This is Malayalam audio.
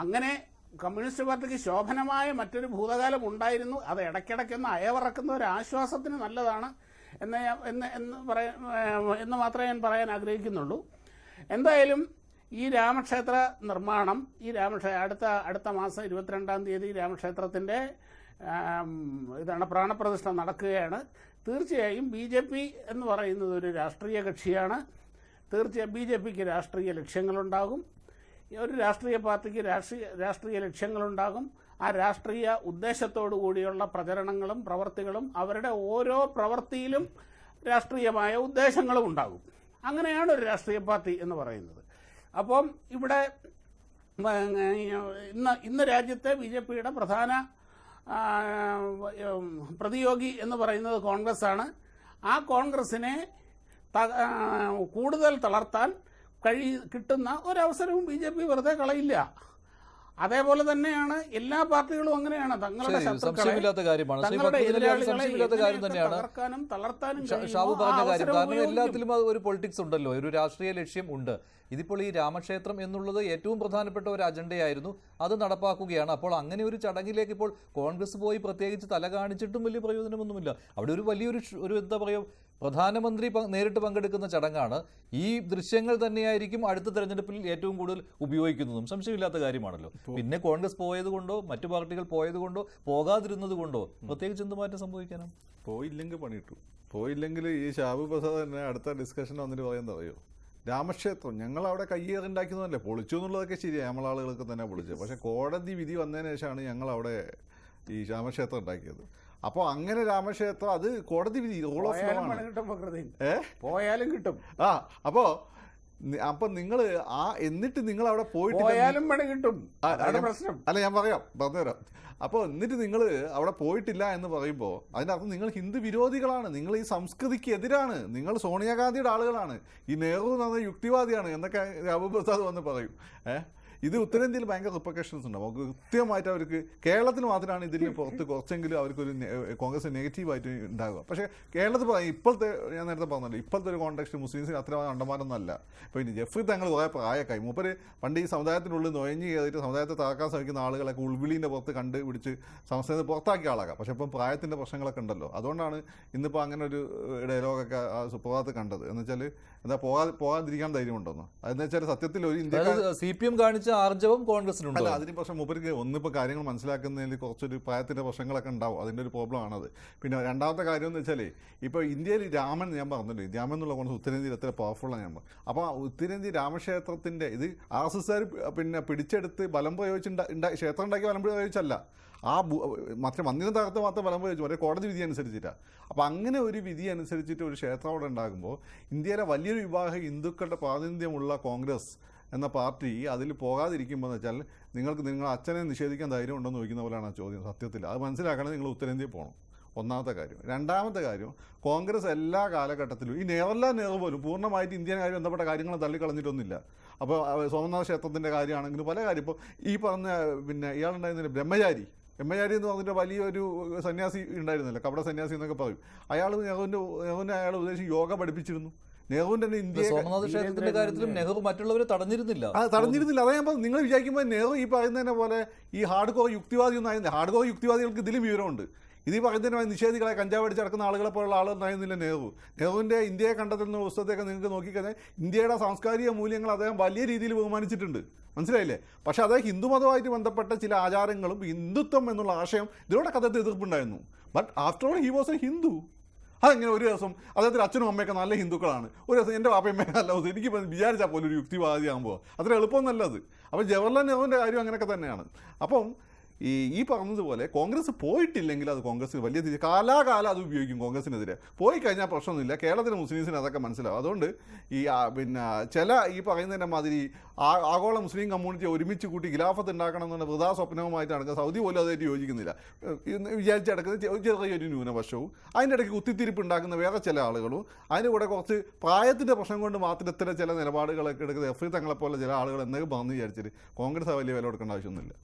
അങ്ങനെ കമ്മ്യൂണിസ്റ്റ് പാർട്ടിക്ക് ശോഭനമായ മറ്റൊരു ഭൂതകാലം ഉണ്ടായിരുന്നു. അത് ഇടയ്ക്കിടയ്ക്കൊന്ന് അയവിറക്കുന്ന ഒരു ആശ്വാസത്തിന് നല്ലതാണ് എന്ന് മാത്രമേ ഞാൻ പറയാൻ ആഗ്രഹിക്കുന്നുള്ളൂ. എന്തായാലും ഈ രാമക്ഷേത്ര നിർമ്മാണം, അടുത്ത മാസം 22-ാം തീയതി രാമക്ഷേത്രത്തിൻ്റെ പ്രാണപ്രതിഷ്ഠ നടക്കുകയാണ്. തീർച്ചയായും BJP എന്ന് പറയുന്നത് ഒരു രാഷ്ട്രീയ കക്ഷിയാണ്. തീർച്ചയായും BJPക്ക് രാഷ്ട്രീയ ലക്ഷ്യങ്ങളുണ്ടാകും. ഒരു രാഷ്ട്രീയ പാർട്ടിക്ക് രാഷ്ട്രീയ ലക്ഷ്യങ്ങളുണ്ടാകും. ആ രാഷ്ട്രീയ ഉദ്ദേശത്തോടു കൂടിയുള്ള പ്രചരണങ്ങളും പ്രവർത്തികളും അവരുടെ ഓരോ പ്രവൃത്തിയിലും രാഷ്ട്രീയമായ ഉദ്ദേശങ്ങളും ഉണ്ടാകും. അങ്ങനെയാണ് ഒരു രാഷ്ട്രീയ പാർട്ടി എന്ന് പറയുന്നത്. അപ്പം ഇവിടെ ഇന്ന് രാജ്യത്തെ BJPയുടെ പ്രധാന പ്രതിയോഗി എന്ന് പറയുന്നത് കോൺഗ്രസ്സാണ്. ആ കോൺഗ്രസിനെ കൂടുതൽ തളർത്താൻ കിട്ടുന്ന ഒരവസരവും BJP വെറുതെ കളയില്ല. അതേപോലെ തന്നെയാണ് എല്ലാ പാർട്ടികളും അങ്ങനെയാണ്. തങ്ങളുടെ തകർക്കാനും തളർത്താനും ഷാബു പറഞ്ഞ കാര്യം. കാരണം എല്ലാത്തിലും ഒരു പൊളിറ്റിക്സ് ഉണ്ടല്ലോ, ഒരു രാഷ്ട്രീയ ലക്ഷ്യം ഉണ്ട്. ഇതിപ്പോൾ ഈ രാമക്ഷേത്രം എന്നുള്ളത് ഏറ്റവും പ്രധാനപ്പെട്ട ഒരു അജണ്ടയായിരുന്നു, അത് നടപ്പാക്കുകയാണ്. അപ്പോൾ അങ്ങനെ ഒരു ചടങ്ങിലേക്ക് ഇപ്പോൾ കോൺഗ്രസ് പോയി പ്രത്യേകിച്ച് തല കാണിച്ചിട്ടും വലിയ പ്രയോജനമൊന്നുമില്ല. അവിടെ ഒരു വലിയൊരു എന്താ പറയുക, പ്രധാനമന്ത്രി നേരിട്ട് പങ്കെടുക്കുന്ന ചടങ്ങാണ്. ഈ ദൃശ്യങ്ങൾ തന്നെയായിരിക്കും അടുത്ത തെരഞ്ഞെടുപ്പിൽ ഏറ്റവും കൂടുതൽ ഉപയോഗിക്കുന്നതും, സംശയമില്ലാത്ത കാര്യമാണല്ലോ. പിന്നെ കോൺഗ്രസ് പോയതുകൊണ്ടോ മറ്റു പാർട്ടികൾ പോയതുകൊണ്ടോ പോകാതിരുന്നത് കൊണ്ടോ പ്രത്യേകിച്ച് എന്ത് മാറ്റം സംഭവിക്കാനാണ്? പോയില്ലെങ്കിൽ പണിയിട്ടു. പോയില്ലെങ്കിൽ ഈ ഷാബു പ്രസാദ് തന്നെ അടുത്ത ഡിസ്കഷൻ വന്നിട്ട് പറയുന്നത് അറിയോ, രാമക്ഷേത്രം ഞങ്ങൾ അവിടെ കയ്യേറുണ്ടാക്കുന്നതല്ലേ, പൊളിച്ചു എന്നുള്ളതൊക്കെ ശരിയാണ്, നമ്മളാളുകൾക്ക് തന്നെ പൊളിച്ചു. പക്ഷെ കോടതി വിധി വന്നതിന് ശേഷമാണ് ഞങ്ങൾ അവിടെ ഈ രാമക്ഷേത്രം ഉണ്ടാക്കിയത്. അപ്പോൾ അങ്ങനെ രാമക്ഷേത്രം അത് കോടതി വിധി റൂൾ ഓഫ് ലോ ആണ്. പോയാലും കിട്ടും. അപ്പൊ നിങ്ങൾ എന്നിട്ട് നിങ്ങൾ അവിടെ പോയിട്ട് കിട്ടും. അല്ല ഞാൻ പറഞ്ഞുതരാം. അപ്പോൾ എന്നിട്ട് നിങ്ങൾ അവിടെ പോയിട്ടില്ല എന്ന് പറയുമ്പോൾ അതിനർത്ഥം നിങ്ങൾ ഹിന്ദു വിരോധികളാണ്, നിങ്ങൾ ഈ സംസ്കൃതിക്ക് എതിരാണ്, നിങ്ങൾ സോണിയാഗാന്ധിയുടെ ആളുകളാണ്, ഈ നെഹ്റു എന്ന് പറഞ്ഞ യുക്തിവാദിയാണ് എന്നൊക്കെ രാബു പ്രസാദ് വന്ന് പറയും. ഇത് ഉത്തരേന്ത്യയിൽ ഭയങ്കര റിപ്പർക്കഷൻസ് ഉണ്ടാവും. കൃത്യമായിട്ട് അവർക്ക് കേരളത്തിൽ മാത്രമാണ് ഇതിന് പുറത്ത് കുറച്ചെങ്കിലും അവർക്കൊരു കോൺഗ്രസ് നെഗറ്റീവായിട്ട് ഉണ്ടാകുക. പക്ഷേ കേരളത്തിൽ പറയും ഇപ്പോഴത്തെ, ഞാൻ നേരത്തെ പറഞ്ഞല്ലോ, ഇപ്പോഴത്തെ ഒരു കോൺടെക്സ്റ്റ് മുസ്ലിംസിന് അത്ര അണ്ടമാനൊന്നും അല്ല. ഇപ്പോൾ ഇനി ജെഫ്രി തങ്ങൾ കുറേ പ്രായക്കായി, മൂപ്പര് പണ്ട് ഈ സമുദായത്തിനുള്ളിൽ നുഴഞ്ഞ് കയറിയിട്ട് സമുദായത്തെ തകർക്കാൻ ശ്രമിക്കുന്ന ആളുകളൊക്കെ ഉൾവിളീൻ്റെ പുറത്ത് കണ്ടുപിടിച്ച് സംസ്ഥാനത്ത് പുറത്താക്കിയ ആളാകാം. പക്ഷേ ഇപ്പം പ്രായത്തിൻ്റെ പ്രശ്നങ്ങളൊക്കെ ഉണ്ടല്ലോ, അതുകൊണ്ടാണ് ഇന്നിപ്പോൾ അങ്ങനെ ഒരു ഡയലോഗൊക്കെ ആ സുപ്രഭാതത്ത് കണ്ടത്. എന്ന് വെച്ചാൽ എന്താ പോകാതിരിക്കാൻ ധൈര്യമുണ്ടെന്നോ, അതെന്ന് വെച്ചാൽ സത്യത്തിൽ ഒരു ഇന്ത്യക്കാർ CPM കാണിച്ച ആർജവം കോൺഗ്രസിനുണ്ട്. അല്ല, അതിന് പക്ഷേ മൂപ്പർക്ക് ഒന്നിപ്പോൾ കാര്യങ്ങൾ മനസ്സിലാക്കുന്നതിൽ കുറച്ചൊരു പ്രായത്തിൻ്റെ പ്രശ്നങ്ങളൊക്കെ ഉണ്ടാവും, അതിൻ്റെ ഒരു പ്രോബ്ലം ആണത്. പിന്നെ രണ്ടാമത്തെ കാര്യം എന്ന് വെച്ചാൽ ഇപ്പോൾ ഇന്ത്യയിൽ രാമൻ, ഞാൻ പറഞ്ഞല്ലോ, രാമൻ എന്നുള്ള കോൺഗ്രസ് ഉത്തരേന്ത്യയിൽ എത്ര പവർഫുള്ളാണ് ഞാൻ പറഞ്ഞു. അപ്പോൾ ഉത്തരേന്ത്യ രാമക്ഷേത്രത്തിൻ്റെ ഇത് RSSകാർ പിന്നെ പിടിച്ചെടുത്ത് ബലം പ്രയോഗിച്ച് ക്ഷേത്രം ഉണ്ടാക്കി ബലം പ്രയോഗിച്ചല്ല, മറ്റേ മന്ദിരം തകർത്ത് മാത്രം ബലം പ്രയോഗിച്ചു, മറ്റേ കോടതി വിധി അനുസരിച്ചിട്ടാണ്. അപ്പോൾ അങ്ങനെ ഒരു വിധി അനുസരിച്ചിട്ട് ഒരു ക്ഷേത്രം അവിടെ ഉണ്ടാകുമ്പോൾ ഇന്ത്യയിലെ വലിയൊരു വിഭാഗം ഹിന്ദുക്കളുടെ പ്രാതിനിധ്യമുള്ള കോൺഗ്രസ് എന്ന പാർട്ടി അതിൽ പോകാതിരിക്കുമ്പോൾ എന്ന് വെച്ചാൽ നിങ്ങൾ അച്ഛനെ നിഷേധിക്കാൻ ധൈര്യം ഉണ്ടോ എന്ന് ചോദിക്കുന്ന പോലെയാണ് ആ ചോദ്യം. സത്യത്തിൽ അത് മനസ്സിലാക്കണമെങ്കിൽ നിങ്ങൾ ഉത്തരേന്ത്യയിൽ പോകണം, ഒന്നാമത്തെ കാര്യം. രണ്ടാമത്തെ കാര്യം, കോൺഗ്രസ് എല്ലാ കാലഘട്ടത്തിലും ഈ നെഹ്റു പോലും പൂർണ്ണമായിട്ട് ഇന്ത്യനുമായി ബന്ധപ്പെട്ട കാര്യങ്ങൾ തള്ളിക്കളഞ്ഞിട്ടൊന്നുമില്ല. അപ്പോൾ സോമനാഥ ക്ഷേത്രത്തിൻ്റെ കാര്യമാണെങ്കിലും പല കാര്യം, ഇപ്പോൾ ഈ പറഞ്ഞ പിന്നെ ഇയാളുണ്ടായിരുന്നില്ല ബ്രഹ്മചാരി എന്ന് പറഞ്ഞിട്ട് വലിയൊരു സന്യാസി ഉണ്ടായിരുന്നില്ല, കപട സന്യാസി എന്നൊക്കെ പറയും. നെഹ്റുവിനെ അയാൾ ഉദ്ദേശിച്ച് യോഗ പഠിപ്പിച്ചിരുന്നു. നെഹ്റുവിന്റെ ക്ഷേത്രത്തിന്റെ കാര്യത്തിലും നെഹ്റു മറ്റുള്ളവരെ തടഞ്ഞിരുന്നില്ല. അതാ ഞാൻ പറഞ്ഞു, നിങ്ങൾ വിചാരിക്കുമ്പോൾ നെഹ്റു ഈ പറയുന്നതിനെ പോലെ ഈ ഹാർഡ് കോർ യുക്തിവാദി ഒന്നും ആയിരുന്നില്ല. ഹാർഡ് കോർ യുക്തിവാദികൾക്ക് ഇതിലും വിവരമുണ്ട്. ഇത് ഈ പറയുന്നതിന് നിഷേധികളെ കഞ്ചാവ് അടിച്ച് നടക്കുന്ന ആളുകളെ പോലുള്ള ആളൊന്നായിരുന്നില്ല നെഹ്റുവിൻ്റെ ഇന്ത്യയെ കണ്ടെത്തുന്ന പുസ്തകത്തെയൊക്കെ നിങ്ങൾക്ക് നോക്കിക്കഴിഞ്ഞാൽ ഇന്ത്യയുടെ സാംസ്കാരിക മൂല്യങ്ങൾ അദ്ദേഹം വലിയ രീതിയിൽ ബഹുമാനിച്ചിട്ടുണ്ട്, മനസ്സിലായില്ലേ? പക്ഷേ അദ്ദേഹം ഹിന്ദുമതവുമായിട്ട് ബന്ധപ്പെട്ട ചില ആചാരങ്ങളും ഹിന്ദുത്വം എന്നുള്ള ആശയം ഇതിലൂടെ അദ്ദേഹത്തെ എതിർപ്പുണ്ടായിരുന്നു. But after all he was a Hindu. അതെങ്ങനെ ഒരു ദിവസം അദ്ദേഹത്തിൻ്റെ അച്ഛനും അമ്മയൊക്കെ നല്ല ഹിന്ദുക്കളാണ്, ഒരു ദിവസം എൻ്റെ വാപ്പയമ്മയൊക്കെ നല്ല എനിക്ക് വിചാരിച്ചാൽ പോലും ഒരു യുക്തിവാദിയാകുമ്പോൾ അത്ര എളുപ്പമൊന്നല്ലത്. അപ്പോൾ ജവഹർലാൽ നെഹ്റുവിൻ്റെ കാര്യം അങ്ങനെയൊക്കെ തന്നെയാണ്. അപ്പം ഈ പറഞ്ഞതുപോലെ കോൺഗ്രസ് പോയിട്ടില്ലെങ്കിൽ അത് കോൺഗ്രസ് വലിയ കാലാകാലം അത് ഉപയോഗിക്കും കോൺഗ്രസിനെതിരെ. പോയി കഴിഞ്ഞാൽ പ്രശ്നമൊന്നുമില്ല, കേരളത്തിലെ മുസ്ലിംസിന് അതൊക്കെ മനസ്സിലാവും. അതുകൊണ്ട് പിന്നെ ചില ഈ പറയുന്നതിൻ്റെ മാതിരി ആഗോള മുസ്ലിം കമ്മ്യൂണിറ്റി ഒരുമിച്ച് കൂട്ടി ഖിലാഫത്ത് ഉണ്ടാക്കണം എന്നുള്ള വൃഥാ സ്വപ്നവുമായിട്ട് നടക്കുക സൗദി പോലും അതായിട്ട് യോജിക്കുന്നില്ല. വിചാരിച്ച് നടക്കുന്ന ചെറിയൊരു ന്യൂനപക്ഷവും അതിൻ്റെ ഇടയ്ക്ക് കുത്തിത്തിരിപ്പ് ഉണ്ടാക്കുന്ന വേറെ ചില ആളുകളും അതിൻ്റെ കൂടെ കുറച്ച് പ്രായത്തിൻ്റെ പ്രശ്നം കൊണ്ട് മാത്രം ഇത്തരം ചില നിലപാടുകളൊക്കെ എടുക്കുന്ന എഫ് തങ്ങളെപ്പോലെ ചില ആളുകൾ എന്തെങ്കിലും പറഞ്ഞു വിചാരിച്ചിട്ട് കോൺഗ്രസ് വലിയ വില കൊടുക്കേണ്ട ആവശ്യമൊന്നുമില്ല.